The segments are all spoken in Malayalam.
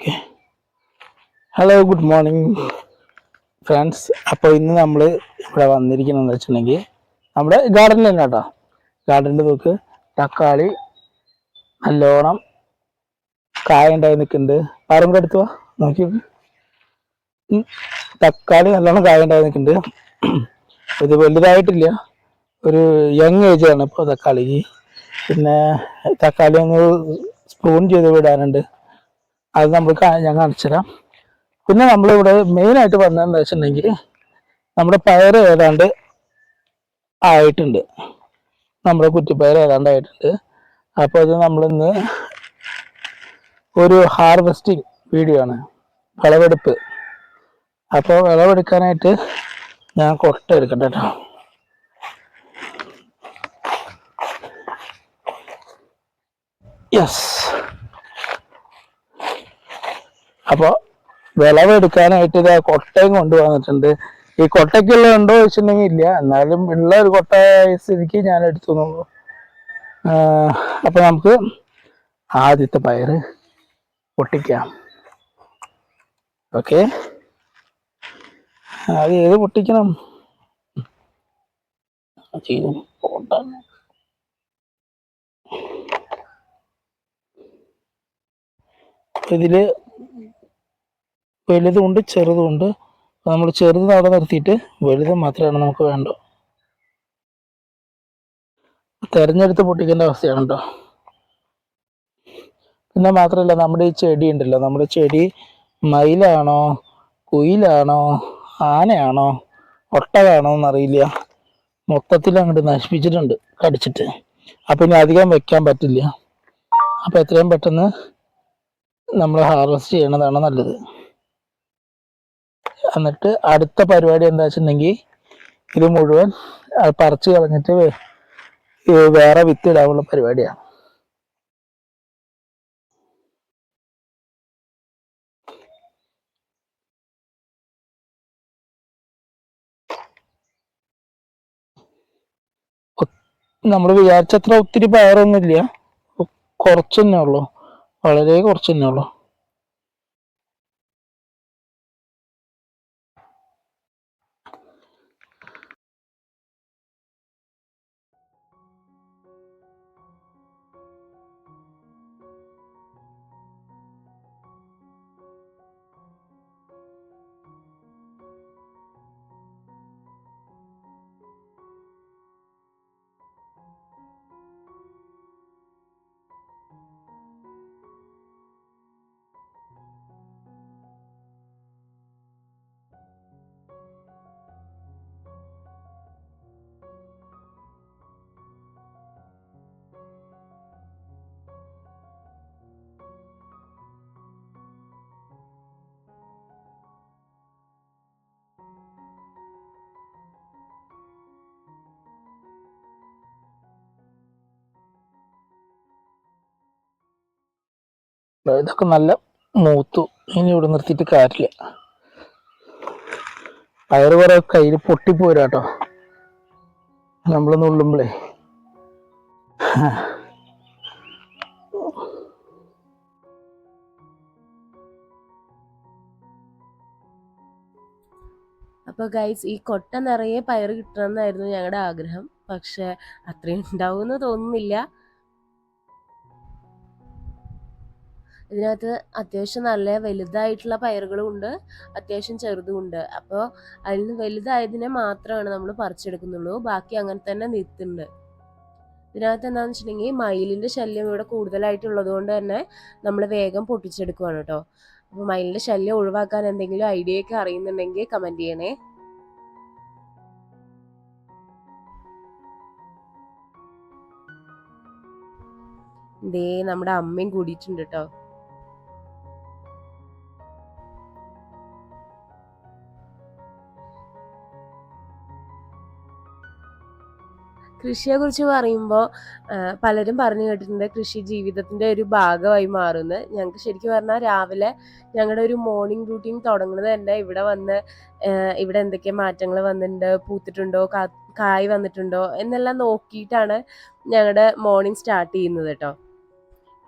Okay. Hello, good morning friends. അപ്പോൾ ഇന്ന് നമ്മൾ ഇവിടെ വന്നിരിക്കുന്നതെന്ന് വെച്ചിട്ടുണ്ടെങ്കിൽ നമ്മുടെ ഗാർഡനിൽ തന്നെ കേട്ടോ. ഗാർഡനിൽ നോക്ക്, തക്കാളി നല്ലോണം കായ ഉണ്ടായി നിൽക്കുന്നുണ്ട്. ആരും കൂടെ എടുത്തു നോക്കി. തക്കാളി നല്ലോണം കായ ഉണ്ടായി നിൽക്കുന്നുണ്ട്. ഇത് വലുതായിട്ടില്ല, ഒരു യങ് ഏജാണ് ഇപ്പോൾ തക്കാളിക്ക്. പിന്നെ തക്കാളി ഒന്ന് സ്പൂൺ ചെയ്ത് വിടാനുണ്ട്, അത് നമ്മൾ ഞാൻ കാണിച്ചു തരാം. പിന്നെ നമ്മളിവിടെ മെയിനായിട്ട് വന്നതെന്ന് വെച്ചിട്ടുണ്ടെങ്കിൽ നമ്മുടെ പയർ ഏതാണ്ട് ആയിട്ടുണ്ട്, നമ്മുടെ കുറ്റിപ്പയർ ഏതാണ്ട് ആയിട്ടുണ്ട്. അപ്പോൾ അത് നമ്മളിന്ന് ഒരു ഹാർവെസ്റ്റിംഗ് വീഡിയോ ആണ്, വിളവെടുപ്പ്. അപ്പോൾ വിളവെടുക്കാനായിട്ട് ഞാൻ കൊട്ട എടുക്കട്ടെ കേട്ടോ. യെസ്. അപ്പോൾ വിളവെടുക്കാനായിട്ട് ഇത് കൊട്ടയും കൊണ്ടുവന്നിട്ടുണ്ട്. ഈ കൊട്ടയ്ക്കുള്ള ഉണ്ടോ വെച്ചിട്ടുണ്ടെങ്കിൽ ഇല്ല, എന്നാലും ഉള്ള ഒരു കൊട്ട സ്ഥിതിക്ക് ഞാൻ എടുത്തു. അപ്പൊ നമുക്ക് ആദ്യത്തെ പയറ് പൊട്ടിക്കാം. ഓക്കെ, അത് ഏത് പൊട്ടിക്കണം? ഇതില് വലുതുമുണ്ട് ചെറുതുമുണ്ട്. നമ്മൾ ചെറുത് അവിടെ നിർത്തിയിട്ട് വലുത് മാത്രമാണ് നമുക്ക് വേണ്ടത്. തെരഞ്ഞെടുത്ത് പൊട്ടിക്കേണ്ട അവസ്ഥയാണ് കേട്ടോ. പിന്നെ മാത്രമല്ല, നമ്മുടെ ഈ ചെടി ഉണ്ടല്ലോ, നമ്മുടെ ചെടി മയിലാണോ കുയിലാണോ ആനയാണോ ഒട്ടകാണോ എന്നറിയില്ല, മൊത്തത്തിൽ അങ്ങോട്ട് നശിപ്പിച്ചിട്ടുണ്ട് കടിച്ചിട്ട്. അപ്പം ഇനി അധികം വെക്കാൻ പറ്റില്ല. അപ്പം എത്രയും പെട്ടെന്ന് നമ്മൾ ഹാർവെസ്റ്റ് ചെയ്യണതാണ് നല്ലത്. എന്നിട്ട് അടുത്ത പരിപാടി എന്താ വെച്ചിട്ടുണ്ടെങ്കിൽ ഇത് മുഴുവൻ പറിച്ച് കളഞ്ഞിട്ട് വേറെ വിത്ത് ഇടാനുള്ള പരിപാടിയാണ്. നമ്മൾ വിചാരിച്ചത്ര ഒത്തിരി പയറൊന്നുമില്ല, കുറച്ച് തന്നെ ഉള്ളു, വളരെ കുറച്ച് തന്നെ ഉള്ളു. ഇതൊക്കെ നല്ല മൂത്തു, ഇനി ഇവിടെ നിർത്തിയിട്ട് കാര്യമില്ല. പയറ് കുറെ കയ്യിൽ പൊട്ടിപ്പോരാട്ടോ നമ്മൾ നുള്ളുമ്പളേ. അപ്പോൾ ഗൈസ്, ഈ കൊട്ട നിറയെ പയർ കിട്ടണമെന്നായിരുന്നു ഞങ്ങളുടെ ആഗ്രഹം. പക്ഷെ അത്രയും ഉണ്ടാവുമെന്ന് തോന്നുന്നില്ല. ഇതിനകത്ത് അത്യാവശ്യം നല്ല വലുതായിട്ടുള്ള പയറുകളും ഉണ്ട്, അത്യാവശ്യം ചെറുതുമുണ്ട്. അപ്പോൾ അതിൽ നിന്ന് വലുതായതിനെ മാത്രമാണ് നമ്മൾ പറിച്ചെടുക്കുന്നുള്ളൂ, ബാക്കി അങ്ങനെ തന്നെ നിൽക്കുന്നുണ്ട്. ഇതിനകത്ത് എന്താണെന്ന് വെച്ചിട്ടുണ്ടെങ്കിൽ മയിലിൻ്റെ ശല്യം ഇവിടെ കൂടുതലായിട്ടുള്ളത് കൊണ്ട് തന്നെ നമ്മൾ വേഗം പൊട്ടിച്ചെടുക്കുവാണ് കേട്ടോ. അപ്പോൾ മയിലിൻ്റെ ശല്യം ഒഴിവാക്കാൻ എന്തെങ്കിലും ഐഡിയ ഒക്കെ അറിയുന്നുണ്ടെങ്കിൽ കമൻറ്റ് ചെയ്യണേ. ദേ നമ്മുടെ അമ്മയും കൂടിയിട്ടുണ്ട് കേട്ടോ. കൃഷിയെക്കുറിച്ച് പറയുമ്പോൾ പലരും പറഞ്ഞു കേട്ടിട്ടുണ്ട് കൃഷി ജീവിതത്തിൻ്റെ ഒരു ഭാഗമായി മാറുമെന്ന്. ഞങ്ങൾക്ക് ശരിക്കും പറഞ്ഞാൽ രാവിലെ ഞങ്ങളുടെ ഒരു മോർണിംഗ് റൂട്ടീൻ തുടങ്ങുന്നത് തന്നെ ഇവിടെ വന്ന് ഇവിടെ എന്തൊക്കെ മാറ്റങ്ങൾ വന്നിട്ടുണ്ട്, പൂത്തിട്ടുണ്ടോ, കായ് വന്നിട്ടുണ്ടോ എന്നെല്ലാം നോക്കിയിട്ടാണ് ഞങ്ങളുടെ മോർണിംഗ് സ്റ്റാർട്ട് ചെയ്യുന്നത് കേട്ടോ.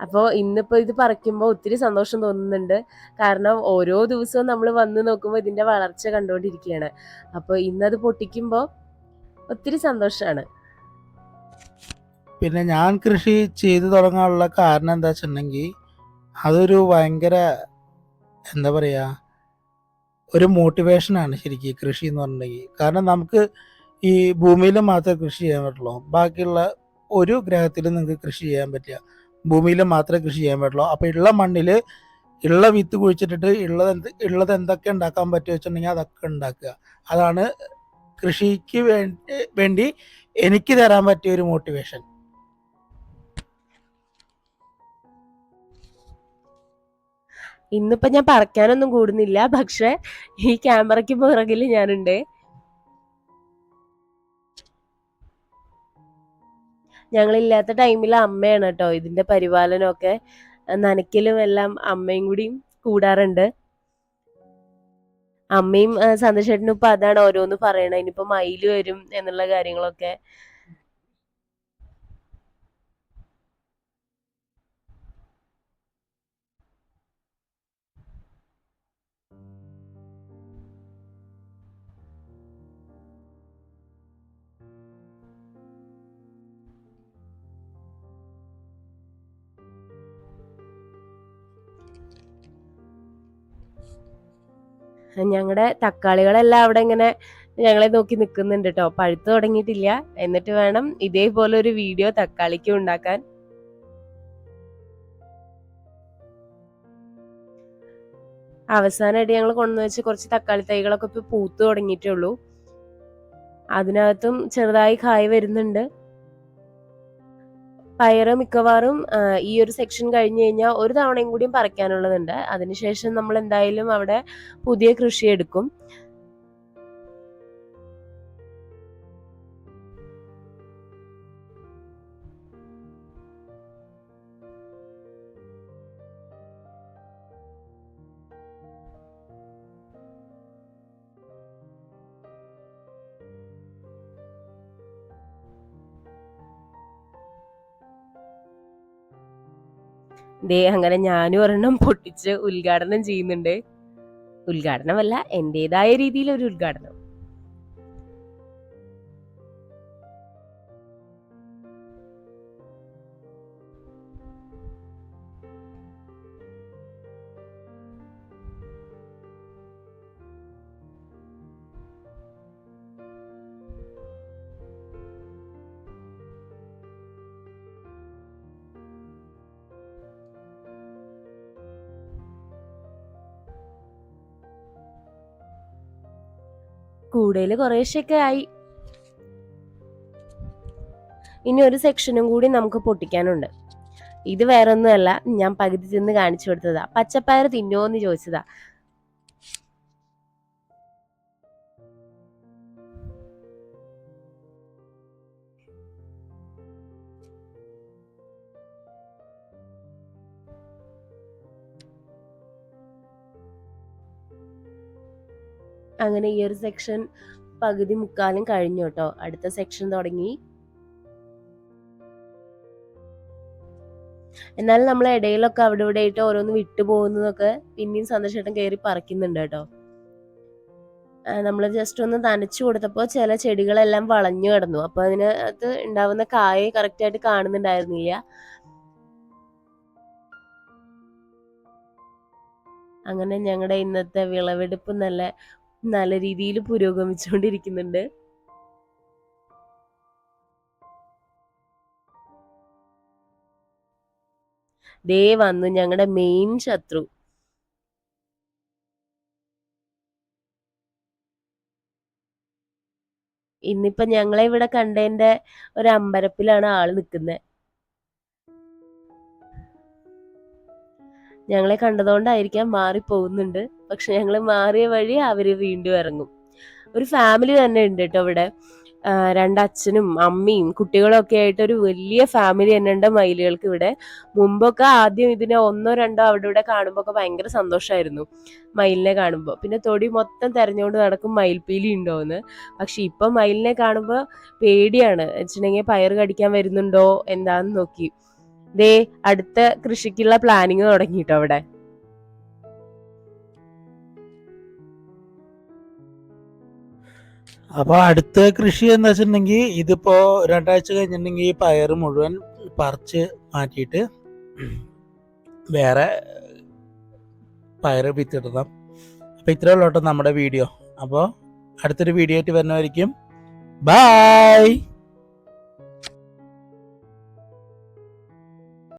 അപ്പോൾ ഇന്നിപ്പോൾ ഇത് പറിക്കുമ്പോൾ ഒത്തിരി സന്തോഷം തോന്നുന്നുണ്ട്. കാരണം ഓരോ ദിവസവും നമ്മൾ വന്ന് നോക്കുമ്പോൾ ഇതിൻ്റെ വളർച്ച കണ്ടുകൊണ്ടിരിക്കുകയാണ്. അപ്പോൾ ഇന്നത് പൊട്ടിക്കുമ്പോൾ ഒത്തിരി സന്തോഷമാണ്. പിന്നെ ഞാൻ കൃഷി ചെയ്തു തുടങ്ങാനുള്ള കാരണം എന്താ വെച്ചിട്ടുണ്ടെങ്കിൽ അതൊരു ഭയങ്കര എന്താ പറയുക, ഒരു മോട്ടിവേഷനാണ് ശരിക്കും കൃഷി എന്ന് പറഞ്ഞിട്ടുണ്ടെങ്കിൽ. കാരണം നമുക്ക് ഈ ഭൂമിയിൽ മാത്രമേ കൃഷി ചെയ്യാൻ പറ്റുള്ളൂ, ബാക്കിയുള്ള ഒരു ഗ്രഹത്തിലും നിങ്ങൾക്ക് കൃഷി ചെയ്യാൻ പറ്റില്ല, ഭൂമിയിൽ മാത്രമേ കൃഷി ചെയ്യാൻ പറ്റുള്ളൂ. അപ്പോൾ ഉള്ള മണ്ണിൽ ഉള്ള വിത്ത് കുഴിച്ചിട്ടിട്ട് ഉള്ളത് എന്തൊക്കെ ഉണ്ടാക്കാൻ പറ്റുമോ വെച്ചിട്ടുണ്ടെങ്കിൽ അതൊക്കെ ഉണ്ടാക്കുക. അതാണ് കൃഷിക്ക് വേണ്ടി എനിക്ക് തരാൻ പറ്റിയ ഒരു മോട്ടിവേഷൻ. ഇന്നിപ്പോൾ ഞാൻ പറിക്കാനൊന്നും കൂടുന്നില്ല, പക്ഷെ ഈ ക്യാമറയ്ക്ക് പുറകിൽ ഞാനുണ്ട്. ഞങ്ങളില്ലാത്ത ടൈമിൽ അമ്മയാണ് കേട്ടോ ഇതിൻ്റെ പരിപാലനമൊക്കെ, നനയ്ക്കലും എല്ലാം അമ്മയും കൂടിയും കൂടാറുണ്ട്. അമ്മയും സന്തോഷേട്ടനും ഇപ്പം അതാണ് ഓരോന്ന് പറയണത്, ഇനിയിപ്പോൾ മയിൽ വരും എന്നുള്ള കാര്യങ്ങളൊക്കെ. ഞങ്ങളുടെ തക്കാളികളെല്ലാം അവിടെ ഇങ്ങനെ ഞങ്ങളെ നോക്കി നിൽക്കുന്നുണ്ട് കേട്ടോ. പഴുത്ത് തുടങ്ങിയിട്ടില്ല, എന്നിട്ട് വേണം ഇതേപോലെ ഒരു വീഡിയോ തക്കാളിക്ക് ഉണ്ടാക്കാൻ. അവസാനമായിട്ട് ഞങ്ങൾ കൊണ്ടുവന്ന് വെച്ച് കുറച്ച് തക്കാളി തൈകളൊക്കെ ഇപ്പോൾ പൂത്ത് തുടങ്ങിയിട്ടേ ഉള്ളൂ. അതിനകത്തും ചെറുതായി കായ് വരുന്നുണ്ട്. പയറ് മിക്കവാറും ഈ ഒരു സെക്ഷൻ കഴിഞ്ഞ് കഴിഞ്ഞാൽ ഒരു തവണയും കൂടിയും പറിക്കാനുള്ളതുണ്ട്. അതിനുശേഷം നമ്മൾ എന്തായാലും അവിടെ പുതിയ കൃഷി എടുക്കും. ദേ അങ്ങനെ ഞാനും ഒരെണ്ണം പൊട്ടിച്ച് ഉദ്ഘാടനം ചെയ്യുന്നുണ്ട്. ഉദ്ഘാടനമല്ല, എൻ്റെതായ രീതിയിൽ ഒരു ഉദ്ഘാടനം. കൂടുതൽ കുറേശ്ശൊക്കെ ആയി. ഇനി ഒരു സെക്ഷനും കൂടി നമുക്ക് പൊട്ടിക്കാനുണ്ട്. ഇത് വേറൊന്നുമല്ല, ഞാൻ പകുതി തിന്ന് കാണിച്ചു കൊടുത്തതാ. പച്ചപ്പയർ തിന്നോന്ന് ചോദിച്ചതാ. അങ്ങനെ ഈ ഒരു സെക്ഷൻ പകുതി മുക്കാലും കഴിഞ്ഞു കേട്ടോ. അടുത്ത സെക്ഷൻ തുടങ്ങി. എന്നാലും നമ്മൾ ഇടയിലൊക്കെ അവിടെ ഇവിടെ ആയിട്ട് ഓരോന്ന് വിട്ടു പോകുന്നതൊക്കെ പിന്നെയും സന്തോഷേട്ടൻ കയറി പറിക്കുന്നുണ്ട് കേട്ടോ. നമ്മൾ ജസ്റ്റ് ഒന്ന് നനച്ചു കൊടുത്തപ്പോൾ ചില ചെടികളെല്ലാം വളഞ്ഞു കിടന്നു. അപ്പോൾ അതിനകത്ത് ഉണ്ടാവുന്ന കായ കറക്റ്റായിട്ട് കാണുന്നുണ്ടായിരുന്നില്ല. അങ്ങനെ ഞങ്ങളുടെ ഇന്നത്തെ വിളവെടുപ്പ് നല്ല രീതിയിൽ പുരോഗമിച്ചുകൊണ്ടിരിക്കുന്നുണ്ട്. ദേ വന്നു ഞങ്ങളുടെ മെയിൻ ശത്രു. ഇന്നിപ്പം ഞങ്ങളെ ഇവിടെ കണ്ടതിന്റെ ഒരു അമ്പരപ്പിലാണ് ആള് നിൽക്കുന്നത്. ഞങ്ങളെ കണ്ടതുകൊണ്ടായിരിക്കാം മാറിപ്പോകുന്നുണ്ട്. പക്ഷെ ഞങ്ങൾ മാറിയ വഴി അവര് വീണ്ടും ഇറങ്ങും. ഒരു ഫാമിലി തന്നെ ഉണ്ട് കേട്ടോ ഇവിടെ. രണ്ടച്ഛനും അമ്മയും കുട്ടികളും ഒക്കെ ആയിട്ട് ഒരു വലിയ ഫാമിലി തന്നെ ഉണ്ട് മയിലുകൾക്ക് ഇവിടെ. മുമ്പൊക്കെ ആദ്യം ഇതിനെ ഒന്നോ രണ്ടോ അവിടെ ഇവിടെ കാണുമ്പോൾ ഒക്കെ ഭയങ്കര സന്തോഷമായിരുന്നു മയിലിനെ കാണുമ്പോൾ. പിന്നെ തൊടി മൊത്തം തെരഞ്ഞുകൊണ്ട് നടക്കും മയിൽപ്പീലി ഉണ്ടോയെന്ന്. പക്ഷെ ഇപ്പം മയിലിനെ കാണുമ്പോൾ പേടിയാണ്. വെച്ചിട്ടുണ്ടെങ്കിൽ പയർ കടിക്കാൻ വരുന്നുണ്ടോ എന്താന്ന് നോക്കി. ദേ അടുത്ത കൃഷിക്കുള്ള പ്ലാനിങ് തുടങ്ങിട്ടോ അവിടെ. അപ്പോൾ അടുത്ത കൃഷി എന്താ വെച്ചിട്ടുണ്ടെങ്കിൽ ഇതിപ്പോൾ 2 ആഴ്ച കഴിഞ്ഞിട്ടുണ്ടെങ്കിൽ ഈ പയർ മുഴുവൻ പറിച്ച് മാറ്റിയിട്ട് വേറെ പയർ വിത്തിടണം. അപ്പോൾ ഇത്രയേ ഉള്ളൂ കേട്ടോ നമ്മുടെ വീഡിയോ. അപ്പോൾ അടുത്തൊരു വീഡിയോ ആയിട്ട് വരുന്നവരിക്കും ബൈ.